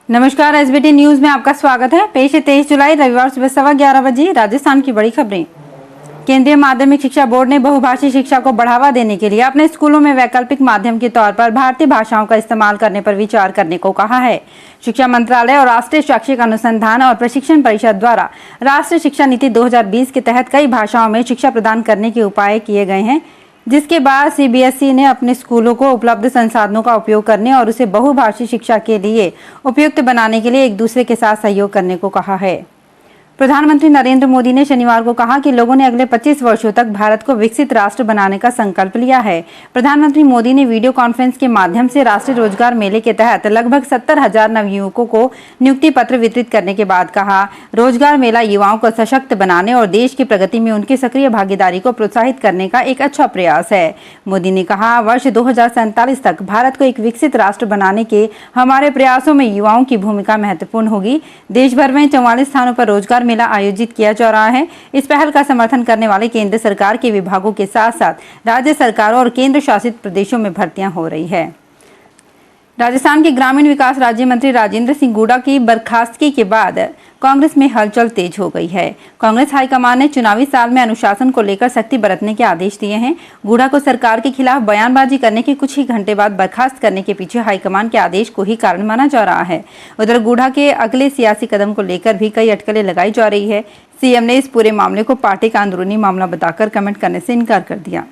नमस्कार, SBT news में आपका स्वागत है। पेश है 23 जुलाई रविवार सुबह 11:15 बजे राजस्थान की बड़ी खबरें। केंद्रीय माध्यमिक शिक्षा बोर्ड ने बहुभाषी शिक्षा को बढ़ावा देने के लिए अपने स्कूलों में वैकल्पिक माध्यम के तौर पर भारतीय भाषाओं का इस्तेमाल करने पर विचार करने को कहा है। शिक्षा मंत्रालय और राष्ट्रीय शैक्षिक अनुसंधान और प्रशिक्षण परिषद द्वारा राष्ट्रीय शिक्षा नीति 2020 के तहत कई भाषाओं में शिक्षा प्रदान करने के उपाय किए गए हैं, जिसके बाद सीबीएसई ने अपने स्कूलों को उपलब्ध संसाधनों का उपयोग करने और उसे बहुभाषी शिक्षा के लिए उपयुक्त बनाने के लिए एक दूसरे के साथ सहयोग करने को कहा है। प्रधानमंत्री नरेंद्र मोदी ने शनिवार को कहा कि लोगों ने अगले 25 वर्षों तक भारत को विकसित राष्ट्र बनाने का संकल्प लिया है। प्रधानमंत्री मोदी ने वीडियो कॉन्फ्रेंस के माध्यम से राष्ट्रीय रोजगार मेले के तहत लगभग 70,000 नवयुवकों को नियुक्ति पत्र वितरित करने के बाद कहा, रोजगार मेला युवाओं को सशक्त बनाने और देश की प्रगति में उनकी सक्रिय भागीदारी को प्रोत्साहित करने का एक अच्छा प्रयास है। मोदी ने कहा, वर्ष 2047 तक भारत को एक विकसित राष्ट्र बनाने के हमारे प्रयासों में युवाओं की भूमिका महत्वपूर्ण होगी। देश भर में 44 स्थानों पर रोजगार मेला आयोजित किया जा रहा है। इस पहल का समर्थन करने वाले केंद्र सरकार के विभागों के साथ साथ राज्य सरकारों और केंद्र शासित प्रदेशों में भर्तियां हो रही है। राजस्थान के ग्रामीण विकास राज्य मंत्री राजेंद्र सिंह गुड़ा की बर्खास्तगी के बाद कांग्रेस में हलचल तेज हो गई है। कांग्रेस हाईकमान ने चुनावी साल में अनुशासन को लेकर सख्ती बरतने के आदेश दिए हैं। गुड़ा को सरकार के खिलाफ बयानबाजी करने के कुछ ही घंटे बाद बर्खास्त करने के पीछे हाईकमान के आदेश को ही कारण माना जा रहा है। उधर गुड़ा के अगले सियासी कदम को लेकर भी कई अटकलें लगाई जा रही है। सीएम ने इस पूरे मामले को पार्टी का अंदरूनी मामला बताकर कमेंट करने से इनकार कर दिया।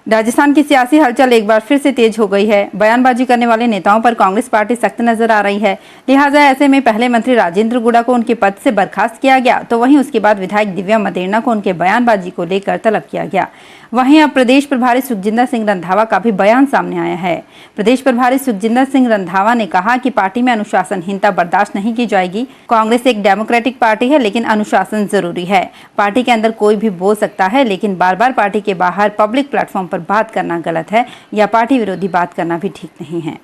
राजस्थान की सियासी हलचल एक बार फिर से तेज हो गई है। बयानबाजी करने वाले नेताओं पर कांग्रेस पार्टी सख्त नजर आ रही है। लिहाजा ऐसे में पहले मंत्री राजेंद्र गुड़ा को उनके पद से बर्खास्त किया गया, तो वहीं उसके बाद विधायक दिव्या मदेरणा को उनके बयानबाजी को लेकर तलब किया गया। वहीं अब प्रदेश प्रभारी सुखजिंदर सिंह रंधावा का भी बयान सामने आया है। प्रदेश प्रभारी सुखजिंदर सिंह रंधावा ने कहा कि पार्टी में अनुशासनहीनता बर्दाश्त नहीं की जाएगी। कांग्रेस एक डेमोक्रेटिक पार्टी है, लेकिन अनुशासन जरूरी है। पार्टी के अंदर कोई भी बोल सकता है, लेकिन बार बार पार्टी के बाहर पब्लिक प्लेटफॉर्म पर बात करना गलत है या पार्टी विरोधी बात करना भी ठीक नहीं है।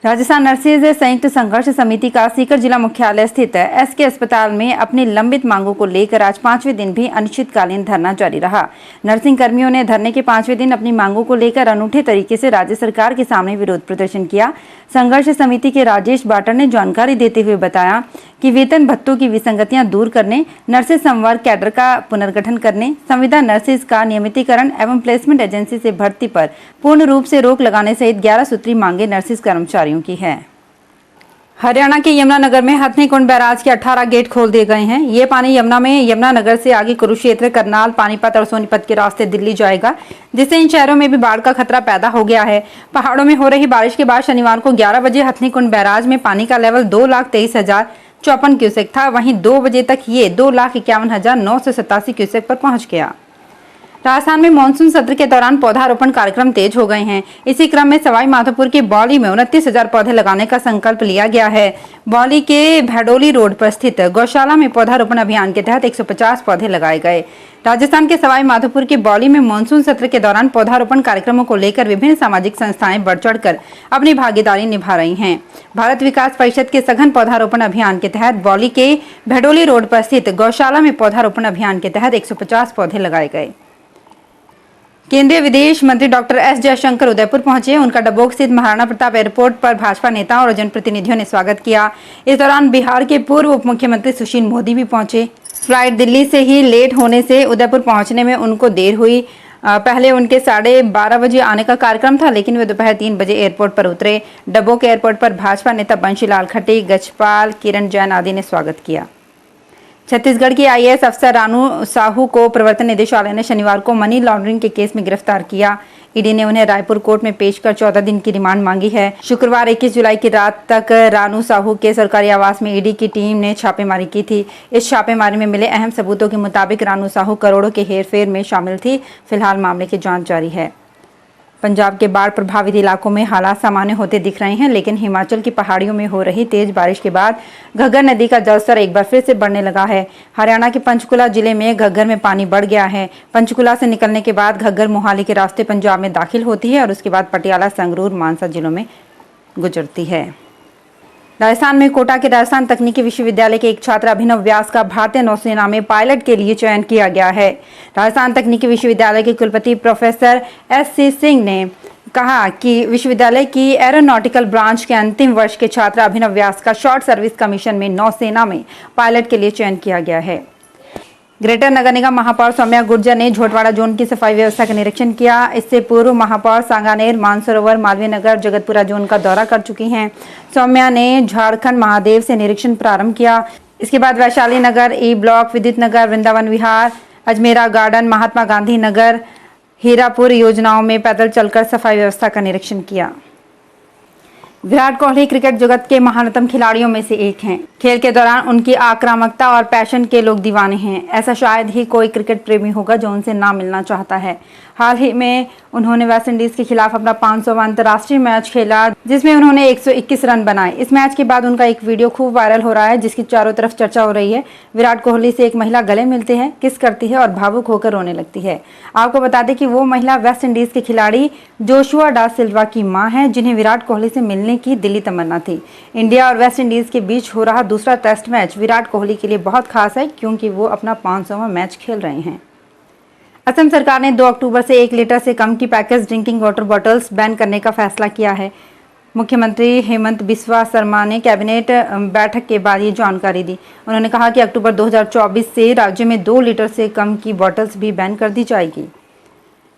राजस्थान नर्सेज संयुक्त संघर्ष समिति का सीकर जिला मुख्यालय स्थित एसके अस्पताल में अपनी लंबित मांगों को लेकर आज 5वें दिन भी अनिश्चितकालीन धरना जारी रहा। नर्सिंग कर्मियों ने धरने के 5वें दिन अपनी मांगों को लेकर अनूठे तरीके से राज्य सरकार के सामने विरोध प्रदर्शन किया। संघर्ष समिति के राजेश बाटर ने जानकारी देते हुए बताया कि वेतन भत्तों की विसंगतियां दूर करने, नर्सेज संवर्ग कैडर का पुनर्गठन करने, संविदा नर्सेज का नियमितीकरण एवं प्लेसमेंट एजेंसी से भर्ती पर पूर्ण रूप से रोक लगाने सहित 11 सूत्री मांगे नर्सेज कर्मचारियों की है। हरियाणा के यमुनानगर में हथनीकुंड बैराज के 18 गेट खोल दिए गए हैं। ये पानी यमुनानगर से आगे कुरुक्षेत्र, करनाल, पानीपत और सोनीपत के रास्ते दिल्ली जाएगा, जिससे इन शहरों में भी बाढ़ का खतरा पैदा हो गया है। पहाड़ों में हो रही बारिश के बाद शनिवार को 11 बजे हथनीकुंड बैराज में पानी का लेवल 2,23,054 क्यूसेक था। वहीं 2 बजे तक ये 2,51,987 क्यूसेक पर पहुंच गया। राजस्थान में मानसून सत्र के दौरान पौधारोपण कार्यक्रम तेज हो गए हैं। इसी क्रम में सवाई माधोपुर के बौली में 29,000 पौधे लगाने का संकल्प लिया गया है। बौली के भैडोली रोड पर स्थित गौशाला में पौधारोपण अभियान के तहत 150 पौधे लगाए गए। राजस्थान के सवाई माधोपुर के बौली में मानसून सत्र के दौरान पौधारोपण कार्यक्रमों को लेकर विभिन्न सामाजिक संस्थाएं बढ़ चढ़कर अपनी भागीदारी निभा रही हैं। भारत विकास परिषद के सघन पौधारोपण अभियान के तहत बौली के भैडोली रोड पर स्थित गौशाला में पौधारोपण अभियान के तहत 150 पौधे लगाए गए। केंद्रीय विदेश मंत्री डॉक्टर एस जयशंकर उदयपुर पहुंचे। उनका डबोक स्थित महाराणा प्रताप एयरपोर्ट पर भाजपा नेताओं और जनप्रतिनिधियों ने स्वागत किया। इस दौरान बिहार के पूर्व उप मुख्यमंत्री सुशील मोदी भी पहुंचे। फ्लाइट दिल्ली से ही लेट होने से उदयपुर पहुंचने में उनको देर हुई। पहले उनके 12:30 बजे आने का कार्यक्रम था, लेकिन वे दोपहर 3 बजे एयरपोर्ट पर उतरे। डबोक एयरपोर्ट पर भाजपा नेता बंशीलाल खट्टी, गजपाल, किरण जैन आदि ने स्वागत किया। छत्तीसगढ़ की आईएएस अफसर रानू साहू को प्रवर्तन निदेशालय ने शनिवार को मनी लॉन्ड्रिंग के केस में गिरफ्तार किया। ईडी ने उन्हें रायपुर कोर्ट में पेश कर 14 दिन की रिमांड मांगी है। शुक्रवार 21 जुलाई की रात तक रानू साहू के सरकारी आवास में ईडी की टीम ने छापेमारी की थी। इस छापेमारी में मिले अहम सबूतों के मुताबिक रानू साहू करोड़ों के हेरफेर में शामिल थी। फिलहाल मामले की जांच जारी है। पंजाब के बाढ़ प्रभावित इलाकों में हालात सामान्य होते दिख रहे हैं, लेकिन हिमाचल की पहाड़ियों में हो रही तेज बारिश के बाद घग्गर नदी का जलस्तर एक बार फिर से बढ़ने लगा है। हरियाणा के पंचकुला जिले में घग्गर में पानी बढ़ गया है। पंचकुला से निकलने के बाद घग्गर मोहाली के रास्ते पंजाब में दाखिल होती है और उसके बाद पटियाला, संगरूर, मानसा जिलों में गुजरती है। राजस्थान में कोटा के राजस्थान तकनीकी विश्वविद्यालय के एक छात्र अभिनव व्यास का भारतीय नौसेना में पायलट के लिए चयन किया गया है। राजस्थान तकनीकी विश्वविद्यालय के कुलपति प्रोफेसर एस.सी. सिंह ने कहा कि विश्वविद्यालय की एरोनॉटिकल ब्रांच के अंतिम वर्ष के छात्र अभिनव व्यास का शॉर्ट सर्विस कमीशन में नौसेना में पायलट के लिए चयन किया गया है। ग्रेटर नगर निगम महापौर सौम्या गुर्जर ने झोटवाड़ा जोन की सफाई व्यवस्था का निरीक्षण किया। इससे पूर्व महापौर सांगानेर, मानसरोवर, मालवीय नगर, जगतपुरा जोन का दौरा कर चुकी हैं। सौम्या ने झारखंड महादेव से निरीक्षण प्रारंभ किया। इसके बाद वैशाली नगर, ई ब्लॉक, विद्युत नगर, वृंदावन विहार, अजमेरा गार्डन, महात्मा गांधी नगर, हीरापुर योजनाओं में पैदल चलकर सफाई व्यवस्था का निरीक्षण किया। विराट कोहली क्रिकेट जगत के महानतम खिलाड़ियों में से एक हैं। खेल के दौरान उनकी आक्रामकता और पैशन के लोग दीवाने हैं। ऐसा शायद ही कोई क्रिकेट प्रेमी होगा जो उनसे ना मिलना चाहता है। हाल ही में उन्होंने वेस्टइंडीज के खिलाफ अपना 500वां अंतर्राष्ट्रीय मैच खेला, जिसमें उन्होंने 121 रन बनाए। इस मैच के बाद उनका एक वीडियो खूब वायरल हो रहा है, जिसकी चारों तरफ चर्चा हो रही है। विराट कोहली से एक महिला गले मिलते हैं, किस करती है और भावुक होकर रोने लगती है। आपको बता दें कि वो महिला वेस्टइंडीज के खिलाड़ी जोशुआ डा सिल्वा की मां है, जिन्हें विराट कोहली से मिलने की दिली तमन्ना थी। इंडिया और वेस्टइंडीज के बीच हो रहा दूसरा टेस्ट मैच विराट कोहली के लिए बहुत खास है, क्योंकि वो अपना 500वां मैच खेल रहे हैं। असम सरकार ने 2 अक्टूबर से 1 लीटर से कम की package drinking water bottles ban करने का फैसला किया है। मुख्यमंत्री हेमंत बिस्वा शर्मा ने कैबिनेट बैठक के बाद ये जानकारी दी। उन्होंने कहा कि अक्टूबर 2024 से राज्य में 2 लीटर से कम की बॉटल्स भी बैन कर दी जाएगी।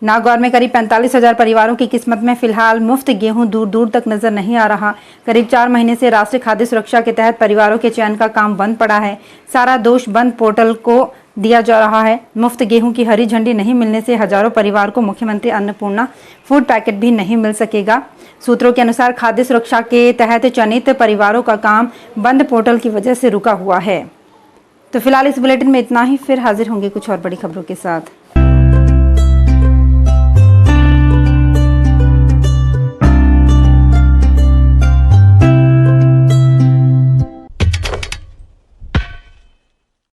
नागौर में करीब 45,000 परिवारों की किस्मत में फिलहाल मुफ्त गेहूं दूर दूर तक नजर नहीं आ रहा। करीब 4 महीने से राष्ट्रीय खाद्य सुरक्षा के तहत परिवारों के चयन का काम बंद पड़ा है। सारा दोष बंद पोर्टल को दिया जा रहा है। मुफ्त गेहूं की हरी झंडी नहीं मिलने से हजारों परिवार को मुख्यमंत्री अन्नपूर्णा फूड पैकेट भी नहीं मिल सकेगा। सूत्रों के अनुसार खाद्य सुरक्षा के तहत चयनित परिवारों का काम बंद पोर्टल की वजह से रुका हुआ है। तो फिलहाल इस बुलेटिन में इतना ही। फिर हाजिर होंगे कुछ और बड़ी खबरों के साथ।